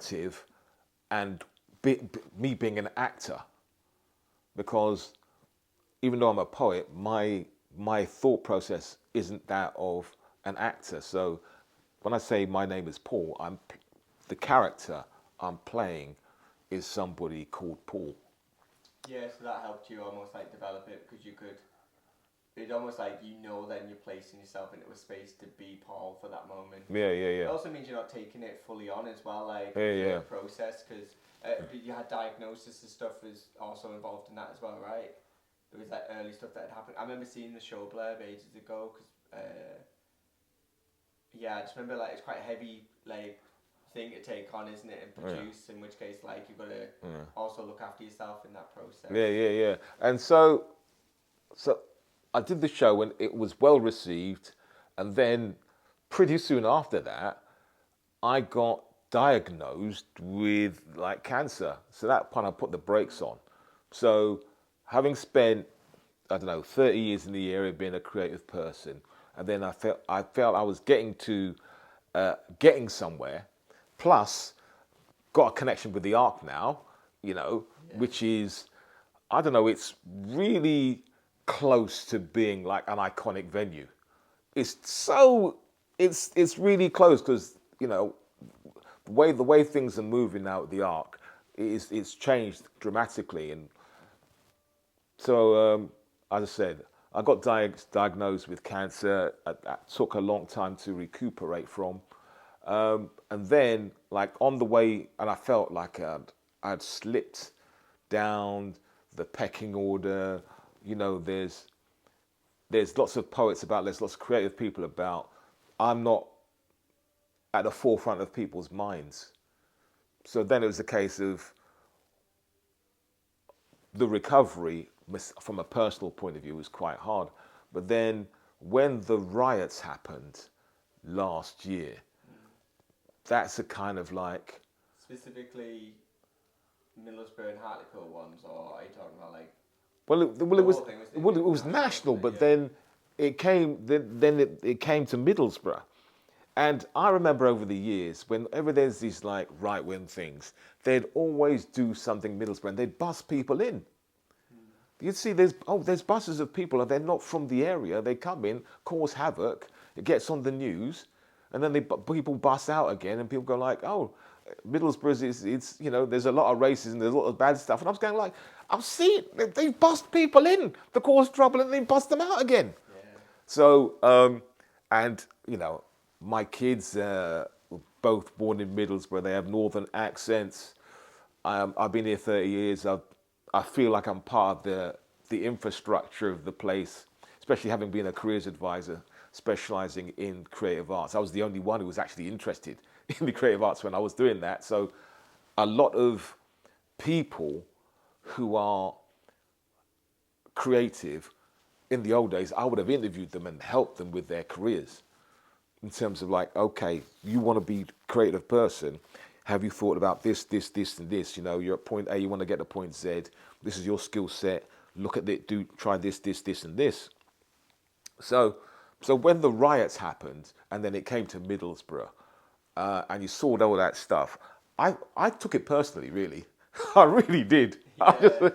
narrative and me being an actor, because even though I'm a poet, my thought process isn't that of an actor. So when I say my name is Paul, the character I'm playing is somebody called Paul. Yeah, so that helped you almost like develop it because you could. It's almost like then you're placing yourself into a space to be Paul for that moment. Yeah, yeah, It yeah. also means you're not taking it fully on as well, like Yeah, the yeah. process, because you had diagnosis and stuff was also involved in that as well, right? There was like early stuff that had happened. I remember seeing the show blurb ages ago because yeah, I just remember like it's quite a heavy like thing to take on, isn't it, and produce. In which case, like you've got to also look after yourself in that process. Yeah, yeah, yeah. And so I did the show and it was well received, and then pretty soon after that, I got diagnosed with like cancer. So that kind of put the brakes on. So having spent, I don't know, 30 years in the area being a creative person, and then I felt I was getting somewhere. Plus, got a connection with the Ark now, which is, I don't know, it's really close to being like an iconic venue. It's really close because the way things are moving now at the Ark it's changed dramatically, and so as I said, I got diagnosed with cancer. That took a long time to recuperate from, and then like on the way, and I felt like I'd slipped down the pecking order. There's lots of poets about, there's lots of creative people about. I'm not at the forefront of people's minds. So then it was a case of the recovery from a personal point of view was quite hard. But then when the riots happened last year, that's a kind of like... Specifically Middlesbrough and Hartlepool ones, or are you talking about like... It was national, but then it came it came to Middlesbrough. And I remember over the years, whenever there's these like right-wing things, they'd always do something Middlesbrough and they'd bus people in. You'd see there's buses of people and they're not from the area. They come in, cause havoc, it gets on the news, and then people bus out again, and people go like, oh, Middlesbrough it's there's a lot of racism, there's a lot of bad stuff, and I was going like, I've seen they bust people in to cause trouble and they bust them out again. Yeah. So and my kids were both born in Middlesbrough. They have northern accents. I've been here 30 years. I feel like I'm part of the infrastructure of the place, especially having been a careers advisor specializing in creative arts. I was the only one who was actually interested in the creative arts when I was doing that. So a lot of people who are creative, in the old days, I would have interviewed them and helped them with their careers in terms of like, okay, you want to be a creative person. Have you thought about this, this, this, and this? You're at point A, you want to get to point Z. This is your skill set. Look at it, try this, this, this, and this. So when the riots happened, and then it came to Middlesbrough, and you saw all that stuff, I took it personally, really. I really did. Yeah.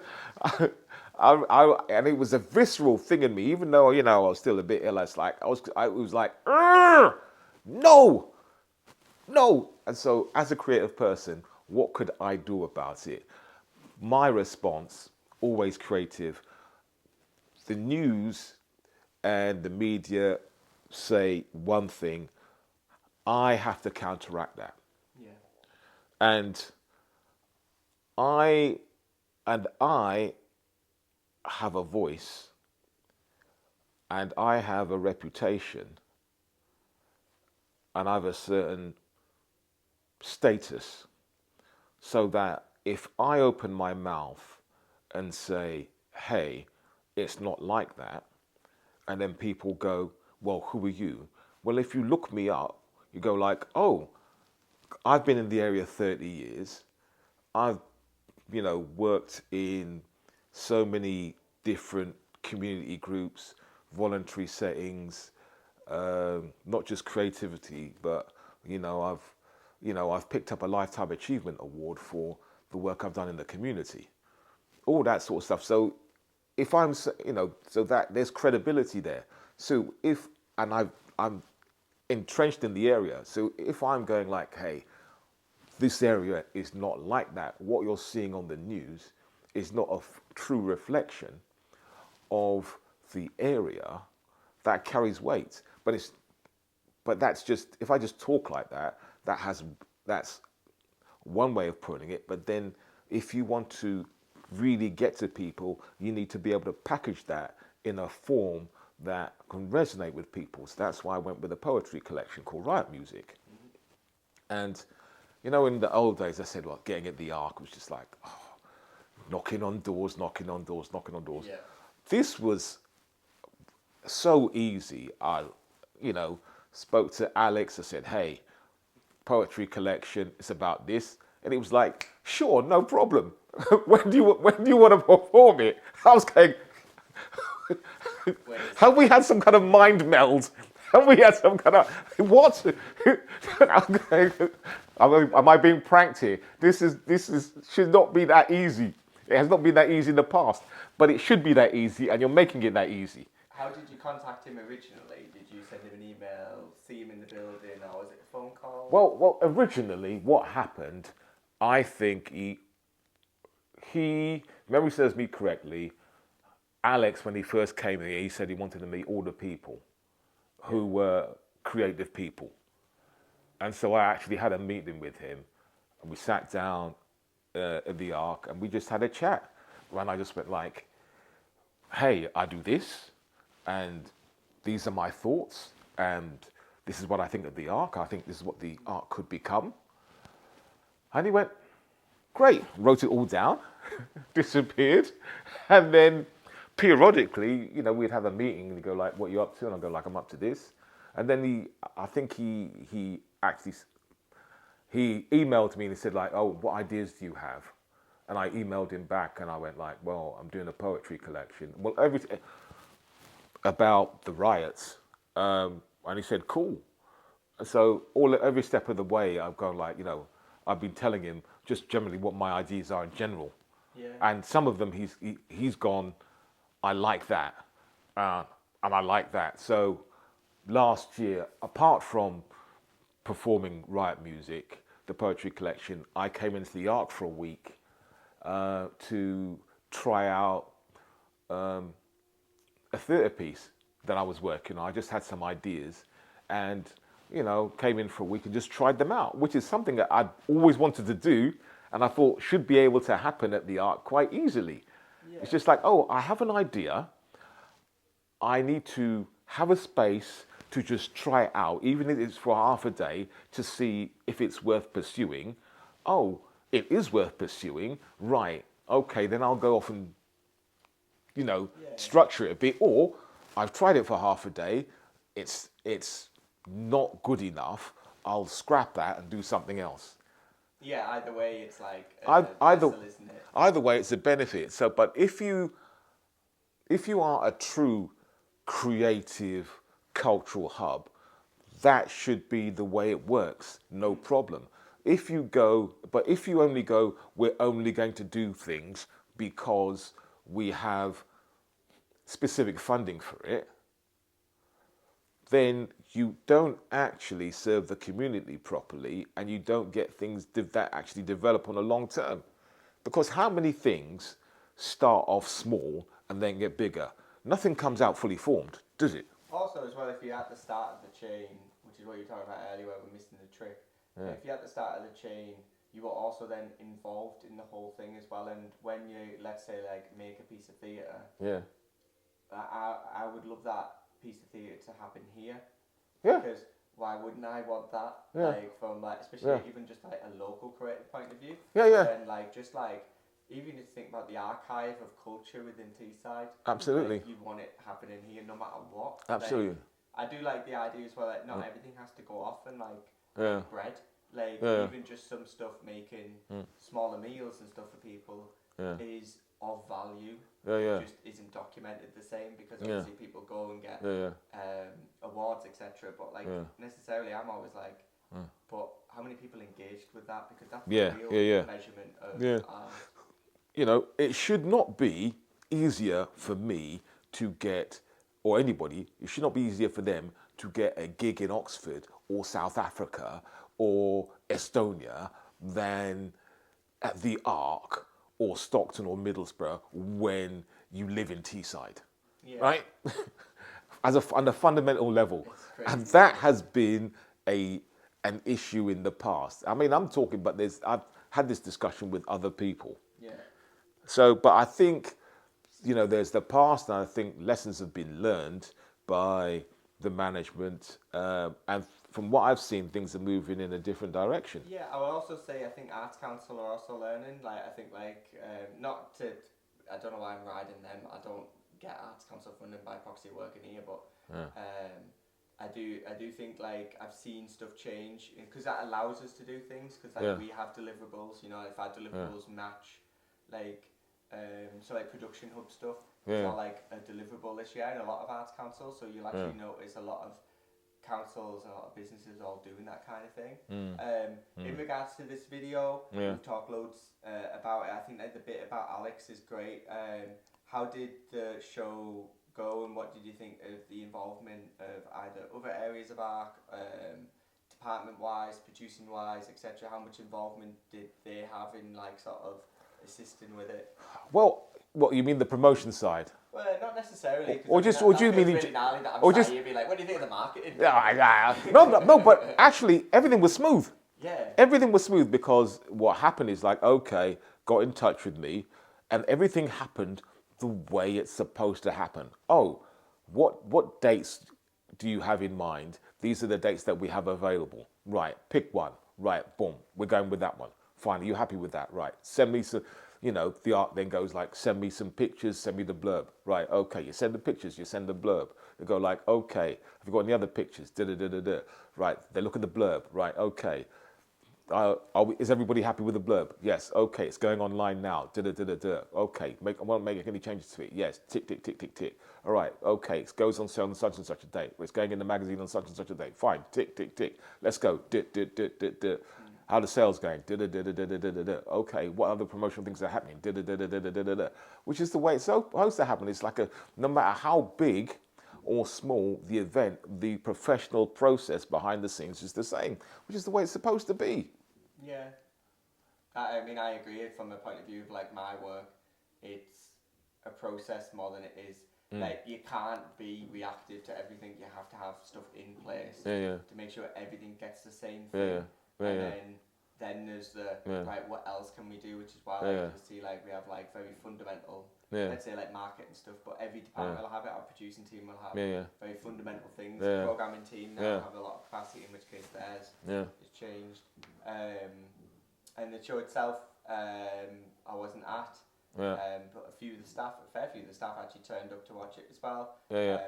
And it was a visceral thing in me, even though I was still a bit ill. It's like I was like, no. And so, as a creative person, what could I do about it? My response, always creative. The news and the media say one thing. I have to counteract that. Yeah. And I have a voice, and I have a reputation, and I have a certain status, so that if I open my mouth and say, hey, it's not like that, and then people go, well, who are you? Well, if you look me up, you go like, oh, I've been in the area 30 years. I've, worked in so many different community groups, voluntary settings, not just creativity, but, you know, I've picked up a Lifetime Achievement Award for the work I've done in the community, all that sort of stuff. So if I'm, you know, so that there's credibility there. So if, and I'm entrenched in the area. So if I'm going like, hey, this area is not like that, what you're seeing on the news is not a true reflection of the area, that carries weight. But that's just, if I just talk like that, that's one way of putting it. But then if you want to really get to people, you need to be able to package that in a form that can resonate with people. So that's why I went with a poetry collection called Riot Music. And, you know, in the old days, I said, well, getting at the Ark was just like, oh, knocking on doors, knocking on doors, knocking on doors. Yeah. This was so easy. I, you know, spoke to Alex. I said, hey, poetry collection, it's about this. And he was like, sure, no problem. when do you want to perform it? I was going, have we had some kind of mind meld? Have we had some kind of, what? Am I being pranked here? This should not be that easy. It has not been that easy in the past, but it should be that easy, and you're making it that easy. How did you contact him originally? Did you send him an email, see him in the building, or was it a phone call? Well, originally, what happened, I think he, memory serves me correctly, Alex, when he first came here, he said he wanted to meet all the people who were creative people. And so I actually had a meeting with him, and we sat down at the Ark, and we just had a chat. And I just went like, hey, I do this, and these are my thoughts, and this is what I think of the Ark. I think this is what the Ark could become. And he went, great, wrote it all down, disappeared, and then periodically, you know, we'd have a meeting and he'd go like, what are you up to? And I'd go like, I'm up to this. And then I think he emailed me and he said like, oh, what ideas do you have? And I emailed him back and I went like, well, I'm doing a poetry collection. Well, about the riots. And he said, cool. And so every step of the way, I've gone like, you know, I've been telling him just generally what my ideas are in general. Yeah. And some of them he's gone, I like that. And I like that. So last year, apart from performing Riot Music, the poetry collection, I came into the Ark for a week to try out a theatre piece that I was working on. I just had some ideas and, you know, came in for a week and just tried them out, which is something that I'd always wanted to do and I thought should be able to happen at the Ark quite easily. Yeah. It's just like, oh, I have an idea. I need to have a space to just try it out, even if it's for half a day, to see if it's worth pursuing. Oh, it is worth pursuing. Right. Okay, then I'll go off and, you know, structure it a bit. Or I've tried it for half a day. It's not good enough. I'll scrap that and do something else. Yeah, either way, it's like either, vessel, isn't it? Either way, it's a benefit. So, but if you are a true creative cultural hub, that should be the way it works. No problem. If you only go, we're only going to do things because we have specific funding for it, then you don't actually serve the community properly and you don't get things that actually develop on a long term. Because how many things start off small and then get bigger? Nothing comes out fully formed, does it? Also, as well, if you're at the start of the chain, which is what you were talking about earlier, where we're missing the trick, if you're at the start of the chain, you are also then involved in the whole thing as well. And when you, let's say, like, make a piece of theatre, I would love that piece of theatre to happen here. Yeah. Because why wouldn't I want that? Yeah. Like, from, like, especially even just, like, a local creative point of view. Yeah, yeah. And, like, just, like, even if you think about the archive of culture within Teesside. Absolutely. Like, you want it happening here no matter what. Absolutely. Like, I do like the idea as well that not everything has to go off and, like, bread. Like, even just some stuff making smaller meals and stuff for people is of value. Just isn't documented the same because obviously people go and get awards, etc. But, like, necessarily I'm always like, but how many people engaged with that? Because that's Yeah, the real yeah, yeah. measurement of Yeah. art. You know, it should not be easier for me to get, or anybody, it should not be easier for them to get a gig in Oxford or South Africa or Estonia than at the Arc or Stockton or Middlesbrough when you live in Teesside, Yeah. right? On a fundamental level. It's crazy, And that isn't it? has been an issue in the past. I mean, I'm talking, but I've had this discussion with other people. Yeah. So, but I think, you know, there's the past, and I think lessons have been learned by the management. And from what I've seen, things are moving in a different direction. Yeah, I would also say I think Arts Council are also learning. Like I think not to, I don't know why I'm riding them. I don't get Arts Council funding by proxy working here, but I do think like I've seen stuff change because that allows us to do things because like we have deliverables. You know, if our deliverables match like so like production hub stuff. It's not like a deliverable this year in a lot of Arts Councils, so you'll actually notice a lot of councils and a lot of businesses all doing that kind of thing. In regards to this video, we've talked loads about it. I think that the bit about Alex is great. How did the show go, and what did you think of the involvement of either other areas of ARC, department-wise, producing-wise, etc.? How much involvement did they have in like sort of assisting with it? Well, what you mean the promotion side? Well, not necessarily. Or just, or do you mean, really gnarly that I'm or sat just, here be like, what do you think of the marketing? no, but actually everything was smooth. Yeah. Everything was smooth because what happened is like, okay, got in touch with me, and everything happened the way it's supposed to happen. Oh, what dates do you have in mind? These are the dates that we have available. Right, pick one. Right, boom, we're going with that one. Fine, are you happy with that? Right, send me some, you know, the art then goes like, send me some pictures, send me the blurb. Right, okay, you send the pictures, you send the blurb. They go like, okay, have you got any other pictures? Da-da-da-da-da. Right, they look at the blurb. Right, okay. Is everybody happy with the blurb? Yes. Okay, it's going online now. Da-da-da-da-da. Okay, I won't make any changes to it. Yes. Tick, tick, tick, tick, tick. All right. Okay, it goes on sale on such and such a date. It's going in the magazine on such and such a date. Fine. Tick, tick, tick. Let's go. How the sales going? Okay, what other promotional things are happening? Which is the way it's supposed to happen. It's like no matter how big or small the event, the professional process behind the scenes is the same, which is the way it's supposed to be. Yeah. I mean, I agree from the point of view of like my work. It's a process more than it is. Like you can't be reactive to everything. You have to have stuff in place to make sure everything gets the same thing. Then there's the right. What else can we do? Which is why I like to see like we have like very fundamental. Let's say like marketing stuff, but every department will have it. Our producing team will have very fundamental things. The programming team now have a lot of capacity, in which case theirs has changed. And the show itself, I wasn't at. But a fair few of the staff actually turned up to watch it as well.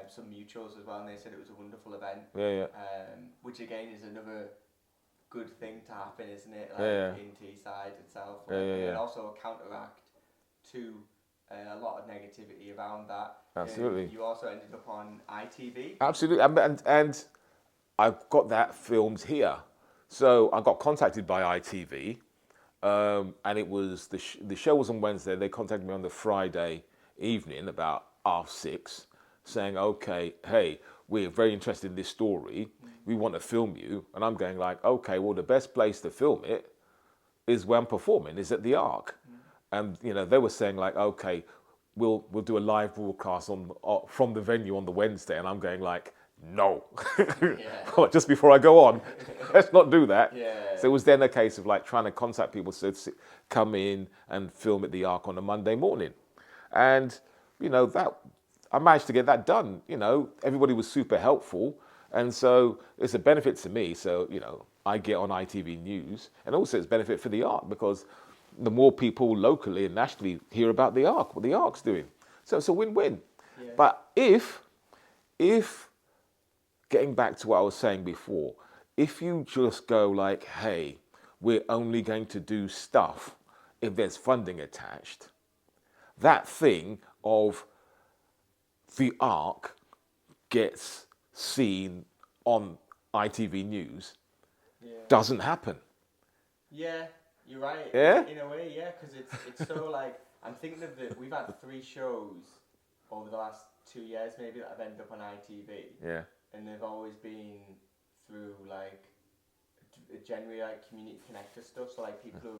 Some mutuals as well, and they said it was a wonderful event. Which again is another good thing to happen, isn't it? Like in Teesside itself, and also a counteract to a lot of negativity around that. Absolutely. You also ended up on ITV. Absolutely, and I've got that filmed here. So I got contacted by ITV. And it was the show was on Wednesday. They contacted me on the Friday evening about 6:30, saying, "Okay, hey, we're very interested in this story. We want to film you." And I'm going like, "Okay, well, the best place to film it is where I'm performing, is at the Arc." And you know, they were saying like, "Okay, we'll do a live broadcast from the venue on the Wednesday." And I'm going like, no. Just before I go on, let's not do that. So it was then a case of like trying to contact people to come in and film at the Arc on a Monday morning. And, you know, that I managed to get that done. You know, everybody was super helpful. And so it's a benefit to me. So, you know, I get on ITV News. And also it's a benefit for the Arc because the more people locally and nationally hear about the Arc, what the Arc's doing. So it's a win-win. But if getting back to what I was saying before, if you just go like, hey, we're only going to do stuff if there's funding attached, that thing of the Arc gets seen on ITV News, doesn't happen. Yeah, you're right. Yeah? In a way, yeah, because it's so like, I'm thinking of we've had 3 shows over the last 2 years maybe that have ended up on ITV. Yeah. And they've always been through like generally like community connector stuff, so like people who